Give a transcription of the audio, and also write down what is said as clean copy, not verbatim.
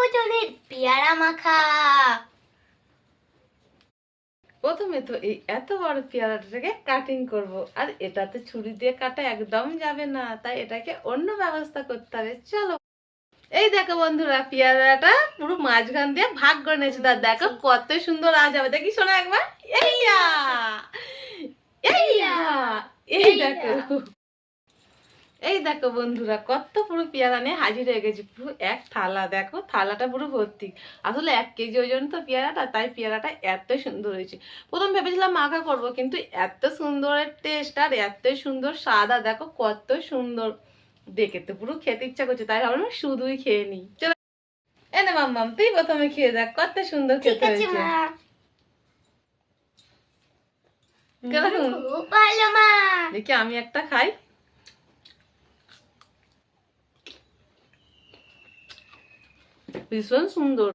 ওজনের পেয়ারা মাখা। প্রথমে তো এই এত বড় পেয়ারাটাকে কাটিং করব, আর এটাতে ছুরি দিয়ে কাটা একদম যাবে না, তাই এটাকে অন্য ব্যবস্থা করতে হবে। চলো, এই দেখো বন্ধুরা, পেয়ারাটা পুরো মাঝখান দিয়ে ভাগ করে নিয়েছি। তার দেখো কত সুন্দর আওয়াজ হবে, দেখি শোনা একবার। এইয়া এইয়া, এই দেখো, এই দেখো বন্ধুরা, কত পুরো পেয়ারা নিয়ে হাজির হয়ে গেছি। পুরো এক থালা, দেখো থালাটা পুরো ভর্তি। আসলে 1 কেজি ওজন তো পেয়ারাটা, তাই পেয়ারাটা এত সুন্দর হয়েছে। প্রথম ভেবেছিলাম মাখা করব, কিন্তু এত সুন্দর টেস্ট আর এত সুন্দর স্বাদ, আর দেখো কত সুন্দর দেখে তো পুরো খেতে ইচ্ছা করছে, তাই ভাবলাম শুধুই খেয়ে নিই। চলো, এনে মাম্মাম তুই প্রথমে খেয়ে দেখ, কত সুন্দর খেতে হয়েছে। খুব ভালো মা। দেখি আমি একটা খাই। ভীষণ সুন্দর।